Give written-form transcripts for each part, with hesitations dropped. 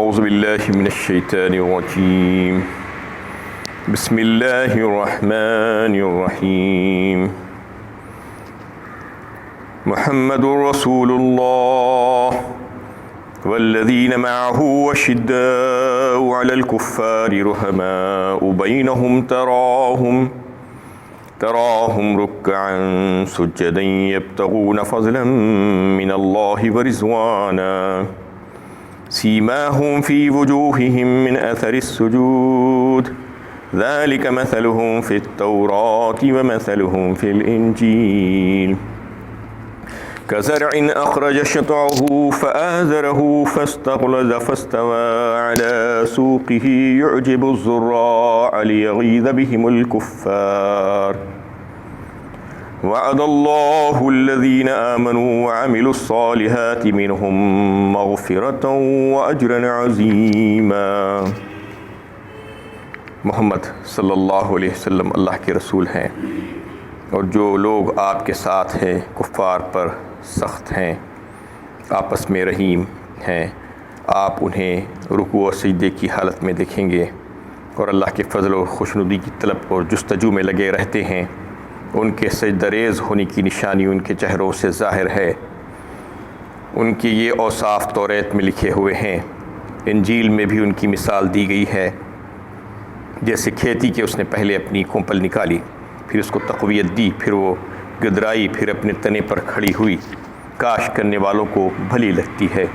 اعوذ باللہ من الشیطان الرجیم بسم اللہ الرحمن الرحیم محمد رسول اللہ والذین معه اشداء علی الکفار رحماء بینہم تراہم رکعا سجدا یبتغون فضلا من اللہ ورضوانا سیماہم فی وجوہہم من اثر السجود ذلک مثلہم فی التوراۃ ومثلہم فی الانجیل کزرع اخرج شطعہ فآزرہ فاستغلظ فاستوى علی سوقہ یعجب الزراع لیغیظ بہم الکفار وعد اللہ الذین آمنوا وعملوا الصالحات منہم مغفرۃ واجرا عظیما۔ محمد صلی اللہ علیہ وسلم اللہ کے رسول ہیں، اور جو لوگ آپ کے ساتھ ہیں کفار پر سخت ہیں، آپس میں رحیم ہیں، آپ انہیں رکوع و سجدے کی حالت میں دیکھیں گے اور اللہ کے فضل اور خوشنودی کی طلب اور جستجو میں لگے رہتے ہیں۔ ان کے سجدہ ریز ہونے کی نشانی ان کے چہروں سے ظاہر ہے۔ ان کے یہ اوصاف توریت میں لکھے ہوئے ہیں، انجیل میں بھی ان کی مثال دی گئی ہے، جیسے کھیتی کہ اس نے پہلے اپنی کونپل نکالی، پھر اس کو تقویت دی، پھر وہ گدرائی، پھر اپنے تنے پر کھڑی ہوئی، کاشت کرنے والوں کو بھلی لگتی ہے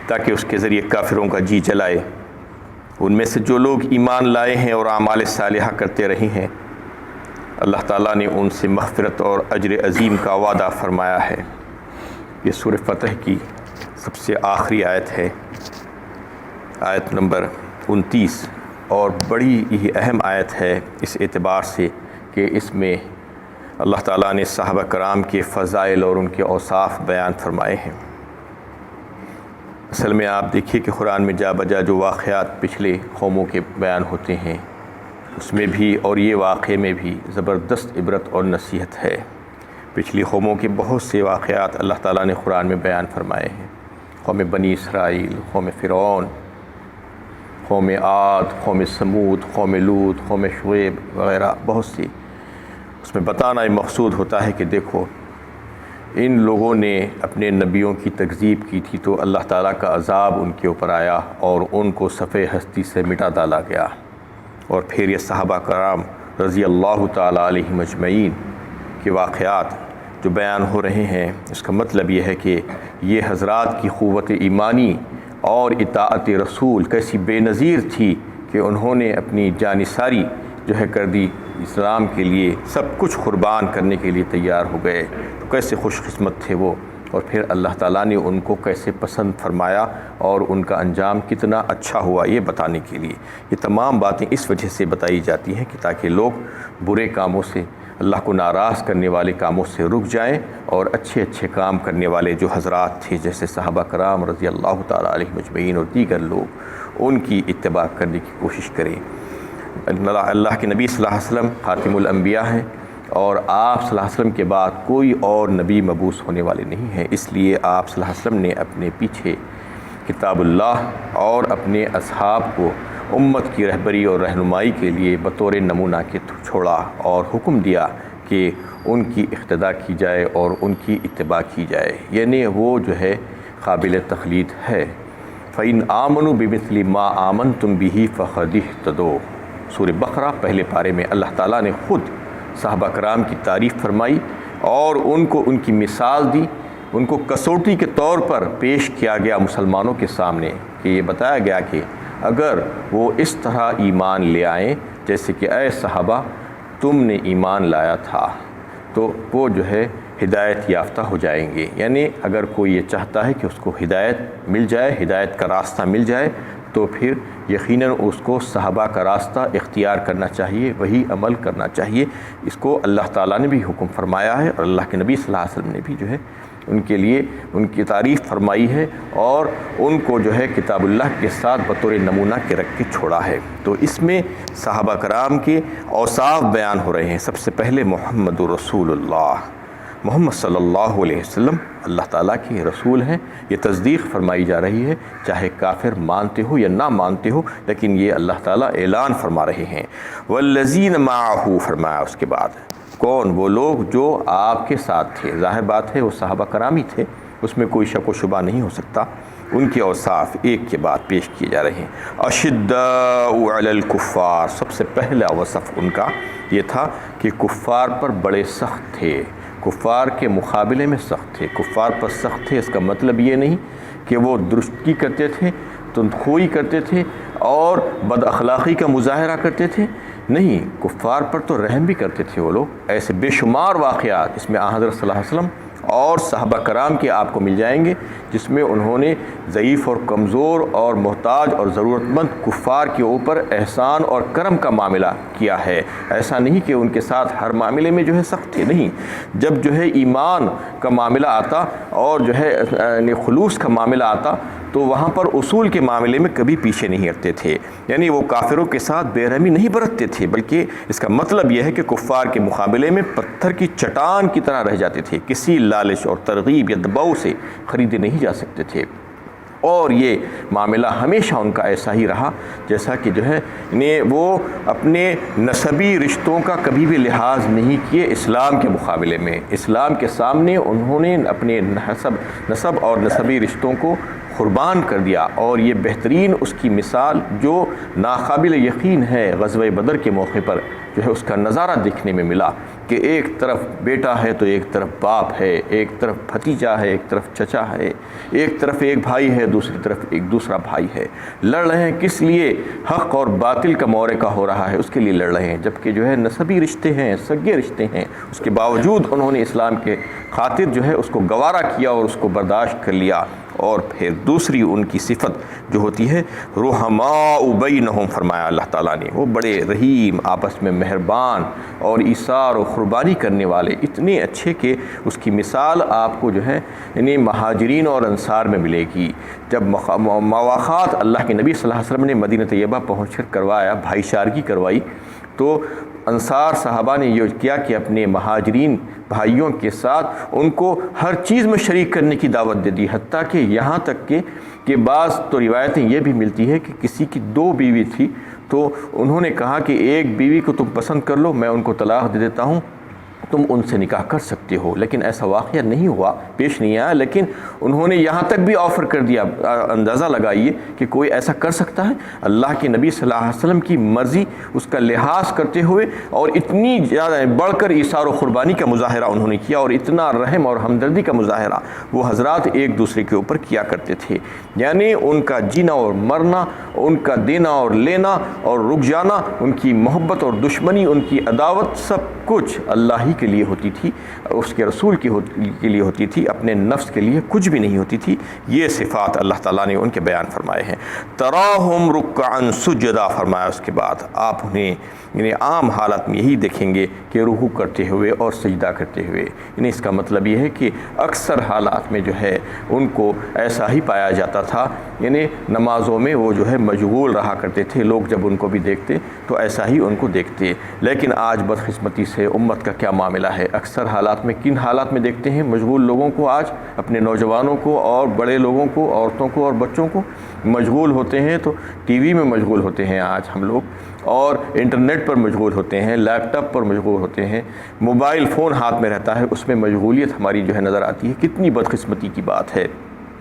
تاکہ اس کے ذریعے کافروں کا جی جلائے۔ ان میں سے جو لوگ ایمان لائے ہیں اور اعمال صالحہ کرتے رہے ہیں، اللہ تعالیٰ نے ان سے مغفرت اور اجر عظیم کا وعدہ فرمایا ہے۔ یہ سورہ فتح کی سب سے آخری آیت ہے، آیت نمبر 29، اور بڑی ہی اہم آیت ہے اس اعتبار سے کہ اس میں اللہ تعالیٰ نے صحابہ کرام کے فضائل اور ان کے اوصاف بیان فرمائے ہیں۔ اصل میں آپ دیکھیے کہ قرآن میں جا بجا جو واقعات پچھلے قوموں کے بیان ہوتے ہیں، اس میں بھی اور یہ واقعے میں بھی زبردست عبرت اور نصیحت ہے۔ پچھلی قوموں کے بہت سے واقعات اللہ تعالیٰ نے قرآن میں بیان فرمائے ہیں، قوم بنی اسرائیل، قوم فرعون، قوم عاد، قوم سمود، قوم لوط، قوم شعیب وغیرہ بہت سی۔ اس میں بتانا یہ مقصود ہوتا ہے کہ دیکھو ان لوگوں نے اپنے نبیوں کی تکذیب کی تھی تو اللہ تعالیٰ کا عذاب ان کے اوپر آیا اور ان کو صفحہ ہستی سے مٹا ڈالا گیا۔ اور پھر یہ صحابہ کرام رضی اللہ تعالیٰ علیہم اجمعین کے واقعات جو بیان ہو رہے ہیں، اس کا مطلب یہ ہے کہ یہ حضرات کی قوت ایمانی اور اطاعت رسول کیسی بے نظیر تھی کہ انہوں نے اپنی جان ساری جو ہے کر دی، اسلام کے لیے سب کچھ قربان کرنے کے لیے تیار ہو گئے۔ تو کیسے خوش قسمت تھے وہ، اور پھر اللہ تعالیٰ نے ان کو کیسے پسند فرمایا اور ان کا انجام کتنا اچھا ہوا، یہ بتانے کے لیے یہ تمام باتیں اس وجہ سے بتائی جاتی ہیں کہ تاکہ لوگ برے کاموں سے، اللہ کو ناراض کرنے والے کاموں سے رک جائیں اور اچھے اچھے کام کرنے والے جو حضرات تھے جیسے صحابہ کرام رضی اللہ تعالیٰ علیہ مجمعین اور دیگر لوگ، ان کی اتباع کرنے کی کوشش کریں۔ اللہ کے نبی صلی اللہ علیہ وسلم خاتم الانبیاء ہیں، اور آپ صلی اللہ علیہ وسلم کے بعد کوئی اور نبی مبعوث ہونے والے نہیں ہیں، اس لیے آپ صلی اللہ علیہ وسلم نے اپنے پیچھے کتاب اللہ اور اپنے اصحاب کو امت کی رہبری اور رہنمائی کے لیے بطور نمونہ کے چھوڑا اور حکم دیا کہ ان کی اقتداء کی جائے اور ان کی اتباع کی جائے، یعنی وہ جو ہے قابل تقلید ہے۔ فَإِنْ آمَنُوا بِمِثْلِ مَا آمَنْتُمْ بِهِ فَقَدِ اهْتَدَوْا۔ سورہ بقرہ پہلے پارے میں اللہ تعالیٰ نے خود صحابہ کرام کی تعریف فرمائی اور ان کو ان کی مثال دی، ان کو کسوٹی کے طور پر پیش کیا گیا مسلمانوں کے سامنے کہ یہ بتایا گیا کہ اگر وہ اس طرح ایمان لے آئیں جیسے کہ اے صحابہ تم نے ایمان لایا تھا، تو وہ جو ہے ہدایت یافتہ ہو جائیں گے۔ یعنی اگر کوئی یہ چاہتا ہے کہ اس کو ہدایت مل جائے، ہدایت کا راستہ مل جائے، تو پھر یقیناً اس کو صحابہ کا راستہ اختیار کرنا چاہیے، وہی عمل کرنا چاہیے۔ اس کو اللہ تعالیٰ نے بھی حکم فرمایا ہے اور اللہ کے نبی صلی اللہ علیہ وسلم نے بھی جو ہے ان کے لیے ان کی تعریف فرمائی ہے اور ان کو جو ہے کتاب اللہ کے ساتھ بطور نمونہ کے رکھ کے چھوڑا ہے۔ تو اس میں صحابہ کرام کے اوصاف بیان ہو رہے ہیں۔ سب سے پہلے محمد رسول اللہ محمد صلی اللہ علیہ وسلم اللہ تعالیٰ کے رسول ہیں، یہ تصدیق فرمائی جا رہی ہے، چاہے کافر مانتے ہو یا نہ مانتے ہو، لیکن یہ اللہ تعالیٰ اعلان فرما رہے ہیں۔ والذین معہ فرمایا اس کے بعد کون؟ وہ لوگ جو آپ کے ساتھ تھے، ظاہر بات ہے وہ صحابہ کرام ہی تھے، اس میں کوئی شک و شبہ نہیں ہو سکتا۔ ان کے اوصاف ایک کے بعد پیش کیے جا رہے ہیں۔ اشداء علی الکفار، سب سے پہلا وصف ان کا یہ تھا کہ کفار پر بڑے سخت تھے، کفار کے مقابلے میں سخت تھے۔ کفار پر سخت تھے اس کا مطلب یہ نہیں کہ وہ درستگی کرتے تھے، تندخوئی کرتے تھے اور بد اخلاقی کا مظاہرہ کرتے تھے، نہیں، کفار پر تو رحم بھی کرتے تھے وہ لوگ۔ ایسے بے شمار واقعات اس میں حضرت صلی اللہ علیہ وسلم اور صحابہ کرام کے آپ کو مل جائیں گے، جس میں انہوں نے ضعیف اور کمزور اور محتاج اور ضرورت مند کفار کے اوپر احسان اور کرم کا معاملہ کیا ہے۔ ایسا نہیں کہ ان کے ساتھ ہر معاملے میں جو ہے سخت تھے، نہیں، جب جو ہے ایمان کا معاملہ آتا اور جو ہے خلوص کا معاملہ آتا تو وہاں پر اصول کے معاملے میں کبھی پیچھے نہیں ہٹتے تھے، یعنی وہ کافروں کے ساتھ بے رحمی نہیں برتتے تھے، بلکہ اس کا مطلب یہ ہے کہ کفار کے مقابلے میں پتھر کی چٹان کی طرح رہ جاتے تھے، کسی لالچ اور ترغیب یا دباؤ سے خریدے نہیں جا سکتے تھے۔ اور یہ معاملہ ہمیشہ ان کا ایسا ہی رہا، جیسا کہ جو ہے وہ اپنے نسبی رشتوں کا کبھی بھی لحاظ نہیں کیے اسلام کے مقابلے میں۔ اسلام کے سامنے انہوں نے اپنے نسب اور نسبی رشتوں کو قربان کر دیا، اور یہ بہترین اس کی مثال جو ناقابل یقین ہے غزوہ بدر کے موقع پر جو ہے اس کا نظارہ دیکھنے میں ملا کہ ایک طرف بیٹا ہے تو ایک طرف باپ ہے، ایک طرف بھتیجا ہے، ایک طرف چچا ہے، ایک طرف ایک بھائی ہے، دوسری طرف ایک دوسرا بھائی ہے، لڑ رہے ہیں کس لیے؟ حق اور باطل کا معرکہ ہو رہا ہے، اس کے لیے لڑ رہے ہیں، جبکہ جو ہے نسبی رشتے ہیں، سگے رشتے ہیں، اس کے باوجود انہوں نے اسلام کے خاطر جو ہے اس کو گوارا کیا اور اس کو برداشت کر لیا۔ اور پھر دوسری ان کی صفت جو ہوتی ہے رحماء بینہم، فرمایا اللہ تعالیٰ نے، وہ بڑے رحیم، آپس میں مہربان اور ایثار و قربانی کرنے والے، اتنے اچھے کہ اس کی مثال آپ کو جو ہے یعنی مہاجرین اور انصار میں ملے گی۔ جب مواخات اللہ کے نبی صلی اللہ علیہ وسلم نے مدینہ طیبہ پہنچ کر کروایا، بھائی چارگی کروائی، تو انصار صحابہ نے یہ کیا کہ اپنے مہاجرین بھائیوں کے ساتھ ان کو ہر چیز میں شریک کرنے کی دعوت دے دی، حتیٰ کہ یہاں تک کہ بعض تو روایتیں یہ بھی ملتی ہے کہ کسی کی 2 بیوی تھی تو انہوں نے کہا کہ ایک بیوی کو تم پسند کر لو، میں ان کو طلاق دے دیتا ہوں، تم ان سے نکاح کر سکتے ہو، لیکن ایسا واقعہ نہیں ہوا، پیش نہیں آیا، لیکن انہوں نے یہاں تک بھی آفر کر دیا۔ اندازہ لگائیے کہ کوئی ایسا کر سکتا ہے؟ اللہ کے نبی صلی اللہ علیہ وسلم کی مرضی، اس کا لحاظ کرتے ہوئے اور اتنی زیادہ بڑھ کر ایثار و قربانی کا مظاہرہ انہوں نے کیا، اور اتنا رحم اور ہمدردی کا مظاہرہ وہ حضرات ایک دوسرے کے اوپر کیا کرتے تھے، یعنی ان کا جینا اور مرنا، ان کا دینا اور لینا اور رک جانا، ان کی محبت اور دشمنی، ان کی عداوت، سب کچھ اللہ ہی کے لیے ہوتی تھی، اس کے رسول کے لیے ہوتی تھی، اپنے نفس کے لیے کچھ بھی نہیں ہوتی تھی۔ یہ صفات اللہ تعالیٰ نے ان کے بیان فرمائے ہیں۔ تراہم رکعا سجدا، فرمایا اس کے بعد آپ انہیں یعنی عام حالت میں یہی دیکھیں گے کہ رکوع کرتے ہوئے اور سجدہ کرتے ہوئے، یعنی اس کا مطلب یہ ہے کہ اکثر حالات میں جو ہے ان کو ایسا ہی پایا جاتا تھا، یعنی نمازوں میں وہ جو ہے مشغول رہا کرتے تھے، لوگ جب ان کو بھی دیکھتے تو ایسا ہی ان کو دیکھتے۔ لیکن آج بدقسمتی سے امت کا کیا معاملہ ہے، اکثر حالات میں کن حالات میں دیکھتے ہیں مشغول لوگوں کو؟ آج اپنے نوجوانوں کو اور بڑے لوگوں کو، عورتوں کو اور بچوں کو مشغول ہوتے ہیں، تو ٹی وی میں مشغول ہوتے ہیں آج ہم لوگ، اور انٹرنیٹ پر مشغول ہوتے ہیں، لیپ ٹاپ پر مشغول ہوتے ہیں، موبائل فون ہاتھ میں رہتا ہے، اس میں مشغولیت ہماری جو ہے نظر آتی ہے۔ کتنی بدقسمتی کی بات ہے،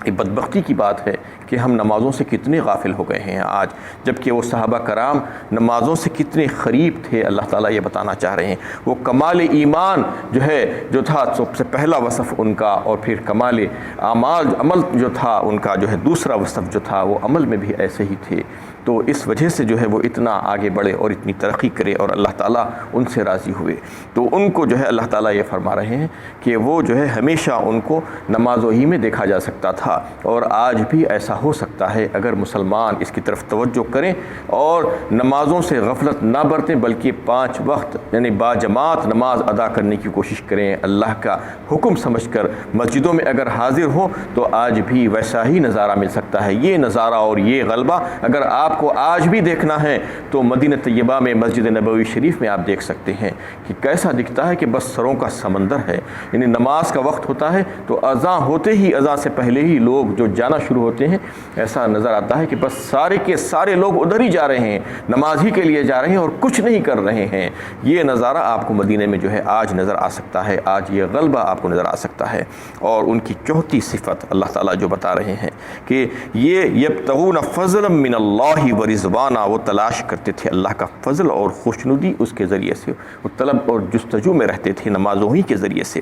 یہ بدبختی کی بات ہے کہ ہم نمازوں سے کتنے غافل ہو گئے ہیں آج، جبکہ وہ صحابہ کرام نمازوں سے کتنے قریب تھے، اللہ تعالیٰ یہ بتانا چاہ رہے ہیں۔ وہ کمال ایمان جو تھا سب سے پہلا وصف ان کا، اور پھر کمال عمل جو تھا ان کا جو ہے دوسرا وصف جو تھا، وہ عمل میں بھی ایسے ہی تھے۔ تو اس وجہ سے جو ہے وہ اتنا آگے بڑھے اور اتنی ترقی کرے، اور اللہ تعالیٰ ان سے راضی ہوئے۔ تو ان کو جو ہے اللہ تعالیٰ یہ فرما رہے ہیں کہ وہ جو ہے ہمیشہ ان کو نمازوں ہی میں دیکھا جا سکتا تھا، اور آج بھی ایسا ہو سکتا ہے اگر مسلمان اس کی طرف توجہ کریں اور نمازوں سے غفلت نہ برتیں، بلکہ 5 وقت یعنی باجماعت نماز ادا کرنے کی کوشش کریں، اللہ کا حکم سمجھ کر مسجدوں میں اگر حاضر ہوں تو آج بھی ویسا ہی نظارہ مل سکتا ہے۔ یہ نظارہ اور یہ غلبہ اگر آپ کو آج بھی دیکھنا ہے تو مدینہ طیبہ میں مسجد نبوی شریف میں آپ دیکھ سکتے ہیں کہ کیسا دکھتا ہے کہ بس سروں کا سمندر ہے. یعنی نماز کا وقت ہوتا ہے تو اذان ہوتے ہی، اذان سے پہلے ہی لوگ جو جانا شروع ہوتے ہیں، ایسا نظر آتا ہے کہ بس سارے کے سارے لوگ ادھر ہی جا رہے ہیں، نماز ہی کے لیے جا رہے ہیں اور کچھ نہیں کر رہے ہیں. یہ نظارہ آپ کو مدینہ میں جو ہے آج نظر آ سکتا ہے، آج یہ غلبہ آپ کو نظر آ سکتا ہے. اور ان کی چوتھی صفت اللہ تعالیٰ جو بتا رہے ہیں کہ یہ یبتغون فضلا من اللہ ورضوانا، وہ تلاش کرتے تھے اللہ کا فضل اور خوشنودی، اس کے ذریعے سے وہ طلب اور جستجو میں رہتے تھے نمازوں ہی کے ذریعے سے.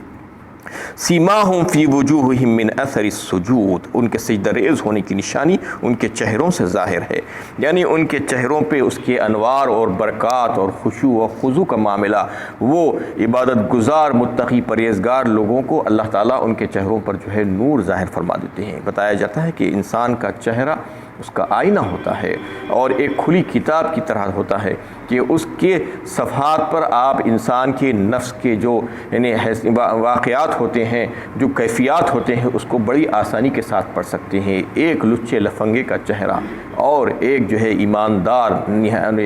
سیماہم فی وجوہہم من اثر السجود، ان کے سجدہ ریز ہونے کی نشانی ان کے چہروں سے ظاہر ہے. یعنی ان کے چہروں پہ اس کے انوار اور برکات اور خشوع و خضوع کا معاملہ، وہ عبادت گزار متقی پرہیزگار لوگوں کو اللہ تعالیٰ ان کے چہروں پر جو ہے نور ظاہر فرما دیتے ہیں. بتایا جاتا ہے کہ انسان کا چہرہ اس کا آئینہ ہوتا ہے اور ایک کھلی کتاب کی طرح ہوتا ہے کہ اس کے صفحات پر آپ انسان کے نفس کے جو یعنی واقعات ہوتے ہیں، جو کیفیات ہوتے ہیں، اس کو بڑی آسانی کے ساتھ پڑھ سکتے ہیں. ایک لچے لفنگے کا چہرہ اور ایک جو ہے ایماندار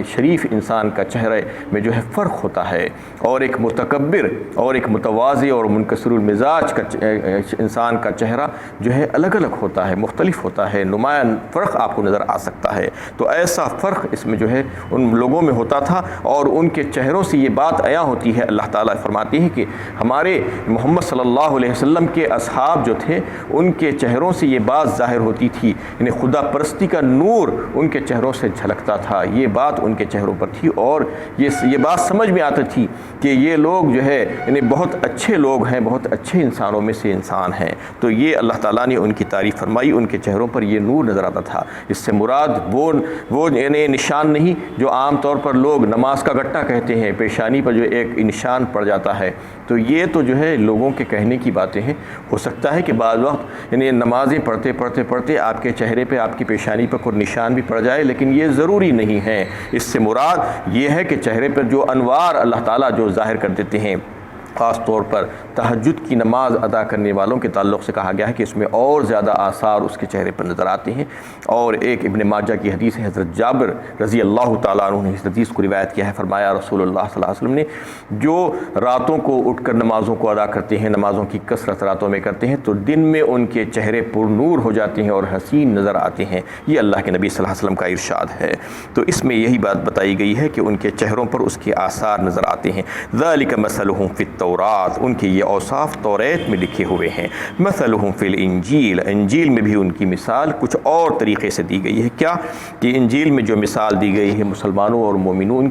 شریف انسان کا چہرے میں جو ہے فرق ہوتا ہے، اور ایک متکبر اور ایک متواضع اور منکسر المزاج کا انسان کا چہرہ جو ہے الگ الگ ہوتا ہے، مختلف ہوتا ہے. نمایاں فرق آپ کو نظر آ سکتا ہے. تو ایسا فرق اس میں جو ہے ان لوگوں میں ہوتا تھا، اور ان کے چہروں سے یہ بات عیاں ہوتی ہے. اللہ تعالیٰ فرماتے ہیں کہ ہمارے محمد صلی اللہ علیہ وسلم کے اصحاب جو تھے، ان کے چہروں سے یہ بات ظاہر ہوتی تھی، یعنی خدا پرستی کا نور ان کے چہروں سے جھلکتا تھا. یہ بات ان کے چہروں پر تھی، اور یہ بات سمجھ میں آتی تھی کہ یہ لوگ جو ہے یعنی بہت اچھے لوگ ہیں، بہت اچھے انسانوں میں سے انسان ہیں. تو یہ اللہ تعالیٰ نے ان کی تعریف فرمائی، ان کے چہروں پر یہ نور نظر آتا تھا. اس سے مراد وہ یعنی نشان نہیں جو عام طور پر لوگ نماز کا گٹا کہتے ہیں، پیشانی پر جو ایک نشان پڑ جاتا ہے. تو یہ تو جو ہے لوگوں کے کہنے کی باتیں ہیں. ہو سکتا ہے کہ بعض وقت یعنی نمازیں پڑھتے آپ کے چہرے پہ، آپ کی پیشانی پر کوئی نشان بھی پڑ جائے، لیکن یہ ضروری نہیں ہے. اس سے مراد یہ ہے کہ چہرے پر جو انوار اللہ تعالیٰ جو ظاہر کر دیتے ہیں، خاص طور پر تہجد کی نماز ادا کرنے والوں کے تعلق سے کہا گیا ہے کہ اس میں اور زیادہ آثار اس کے چہرے پر نظر آتے ہیں. اور ایک ابن ماجہ کی حدیث ہے، حضرت جابر رضی اللہ تعالیٰ عنہ نے اس حدیث کو روایت کیا ہے. فرمایا رسول اللہ صلی اللہ علیہ وسلم نے، جو راتوں کو اٹھ کر نمازوں کو ادا کرتے ہیں، نمازوں کی کثرت راتوں میں کرتے ہیں، تو دن میں ان کے چہرے پر نور ہو جاتے ہیں اور حسین نظر آتے ہیں. یہ اللہ کے نبی صلی اللہ علیہ وسلم کا ارشاد ہے. تو اس میں یہی بات بتائی گئی ہے کہ ان کے چہروں پر اس کے آثار نظر آتے ہیں. ذالک مثلہم فی التورات، ان کے یہ اوصاف توریت میں لکھے ہوئے ہیں. مثلہم فی الانجیل، انجیل میں بھی ان کی مثال کچھ اور طریقے سے دی گئی ہے. کیا کہ انجیل میں جو مثال دی گئی ہے مسلمانوں اور مومنوں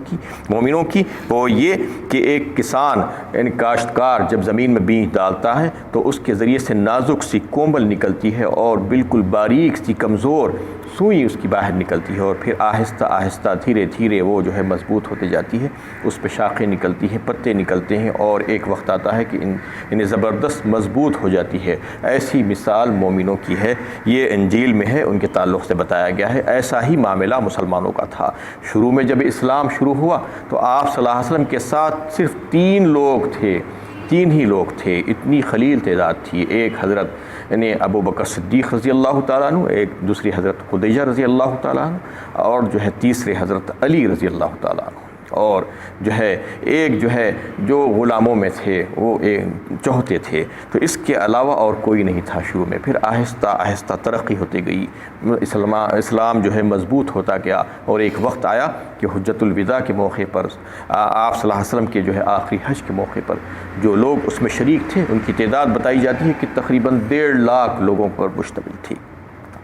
کی وہ یہ کہ ایک کسان یعنی کاشتکار جب زمین میں بیج ڈالتا ہے تو اس کے ذریعے سے نازک سی کومل نکلتی ہے اور بالکل باریک سی کمزور سوئی اس کی باہر نکلتی ہے، اور پھر آہستہ آہستہ دھیرے دھیرے وہ جو ہے مضبوط ہوتی جاتی ہے. اس پہ شاخیں نکلتی ہیں، پتے نکلتے ہیں، اور ایک وقت آتا ہے کہ انہیں زبردست مضبوط ہو جاتی ہے. ایسی مثال مومنوں کی ہے. یہ انجیل میں ہے، ان کے تعلق سے بتایا گیا ہے. ایسا ہی معاملہ مسلمانوں کا تھا. شروع میں جب اسلام شروع ہوا تو آپ صلی اللہ علیہ وسلم کے ساتھ صرف 3 لوگ تھے، 3 ہی لوگ تھے. اتنی خلیل تعداد تھی. ایک حضرت یعنی ابو بکر صدیق رضی اللہ تعالیٰ عنہ، ایک دوسری حضرت خدیجہ رضی اللہ تعالیٰ عنہ، اور جو ہے تیسرے حضرت علی رضی اللہ تعالیٰ عنہ. اور جو ہے ایک جو ہے جو غلاموں میں تھے وہ چوتھے تھے. تو اس کے علاوہ اور کوئی نہیں تھا شروع میں. پھر آہستہ آہستہ ترقی ہوتی گئی، اسلام جو ہے مضبوط ہوتا گیا. اور ایک وقت آیا کہ حجت الوداع کے موقع پر آپ صلی اللہ علیہ وسلم کے جو ہے آخری حج کے موقع پر جو لوگ اس میں شریک تھے، ان کی تعداد بتائی جاتی ہے کہ تقریباً 1.5 لاکھ لوگوں پر مشتمل تھی.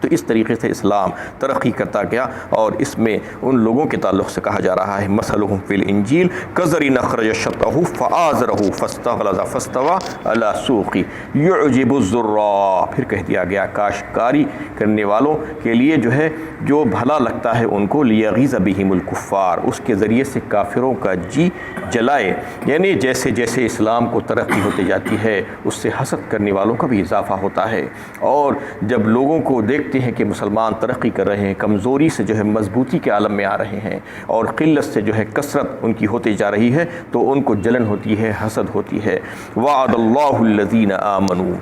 تو اس طریقے سے اسلام ترقی کرتا گیا. اور اس میں ان لوگوں کے تعلق سے کہا جا رہا ہے مثلہم فی الانجیل کزرع اخرج شطأہ فآزرہ فاستغلظ فاستوی علی سوقہ یعجب الزراع. پھر کہہ دیا گیا کاشتکاری کرنے والوں کے لیے جو ہے جو بھلا لگتا ہے ان کو، لیغیظ بہم الکفار، اس کے ذریعے سے کافروں کا جی جلائے. یعنی جیسے جیسے اسلام کو ترقی ہوتی جاتی ہے اس سے حسد کرنے والوں کا بھی اضافہ ہوتا ہے. اور جب لوگوں کو دیکھتے ہیں کہ مسلمان ترقی کر رہے ہیں، کمزوری سے جو ہے مضبوطی کے عالم میں آ رہے ہیں، اور قلت سے جو ہے کثرت ان کی ہوتی جا رہی ہے، تو ان کو جلن ہوتی ہے، حسد ہوتی ہے. وعد اللہ الذین آمنوا،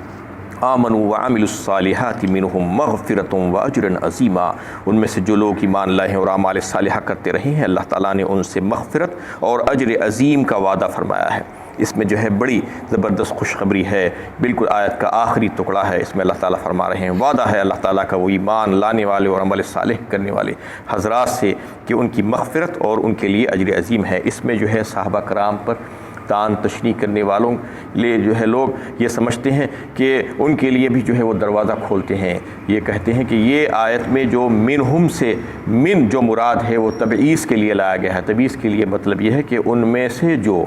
آمنوا وعملوا الصالحات منہم مغفرۃ واجر عظیما، ان میں سے جو لوگ ایمان لائے ہیں اور اعمال صالحہ کرتے رہے ہیں اللہ تعالیٰ نے ان سے مغفرت اور اجر عظیم کا وعدہ فرمایا ہے۔ اس میں جو ہے بڑی زبردست خوشخبری ہے، بالکل آیت کا آخری ٹکڑا ہے، اس میں اللہ تعالیٰ فرما رہے ہیں وعدہ ہے اللہ تعالیٰ کا وہ ایمان لانے والے اور عمل صالح کرنے والے حضرات سے کہ ان کی مغفرت اور ان کے لیے اجر عظیم ہے۔ اس میں جو ہے صحابہ کرام پر تان تشنیع کرنے والوں لیے جو ہے لوگ یہ سمجھتے ہیں کہ ان کے لیے بھی جو ہے وہ دروازہ کھولتے ہیں، یہ کہتے ہیں کہ یہ آیت میں جو منہم سے من جو مراد ہے وہ تبعیض کے لیے لایا گیا ہے۔ تبعیض کے لیے مطلب یہ ہے کہ ان میں سے جو،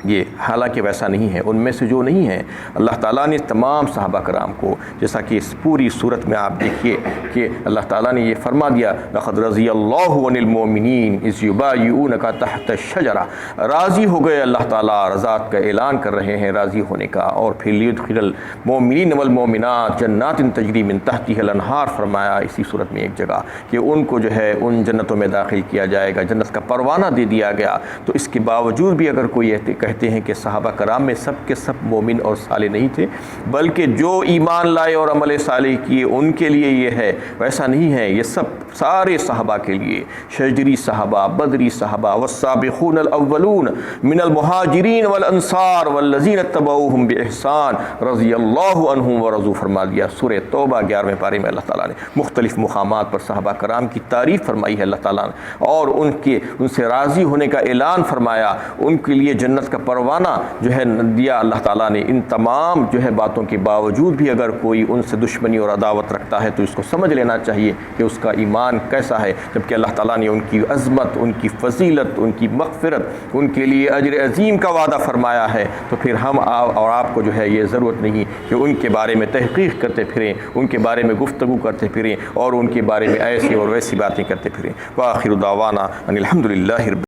یہ حالانکہ ویسا نہیں ہے، ان میں سے جو نہیں ہے، اللہ تعالیٰ نے تمام صحابہ کرام کو، جیسا کہ اس پوری صورت میں آپ دیکھیے کہ اللہ تعالیٰ نے یہ فرما دیا لقد رضی اللہ عن المؤمنین اذ یبایعونک تحت الشجرہ، راضی ہو گئے اللہ تعالیٰ، رضات کا اعلان کر رہے ہیں راضی ہونے کا، اور پھر لیدخل المؤمنین والمؤمنات جنات تجری من تحتها الانہار فرمایا اسی صورت میں ایک جگہ کہ ان کو جو ہے ان جنتوں میں داخل کیا جائے گا، جنت کا پروانہ دے دیا گیا۔ تو اس کے باوجود بھی اگر کوئی کہتے ہیں کہ صحابہ کرام میں سب کے سب مومن اور صالح نہیں تھے، بلکہ جو ایمان لائے اور عمل صالح کیے ان کے لیے یہ ہے، ویسا نہیں ہے، یہ سب سارے صحابہ کے لیے، شجری صحابہ، بدری صحابہ، والسابقون الاولون من المہاجرین والانصار والذین اتبعوہم باحسان رضی اللہ عنہم ورضوا فرما دیا۔ سورہ توبہ 11ویں پارے میں اللہ تعالیٰ نے مختلف مقامات پر صحابہ کرام کی تعریف فرمائی ہے اللہ تعالیٰ نے، اور ان سے راضی ہونے کا اعلان فرمایا، ان کے لیے جنت کا پروانہ جو ہے دیا اللہ تعالیٰ نے۔ ان تمام جو ہے باتوں کے باوجود بھی اگر کوئی ان سے دشمنی اور عداوت رکھتا ہے تو اس کو سمجھ لینا چاہیے کہ اس کا ایمان کیسا ہے، جبکہ اللہ تعالیٰ نے ان کی عظمت، ان کی فضیلت، ان کی مغفرت، ان کے لیے اجر عظیم کا وعدہ فرمایا ہے۔ تو پھر ہم اور آپ کو جو ہے یہ ضرورت نہیں کہ ان کے بارے میں تحقیق کرتے پھریں، ان کے بارے میں گفتگو کرتے پھریں اور ان کے بارے میں ایسی اور ویسی باتیں کرتے پھریں۔ وآخر دعوانا ان الحمد للہ رب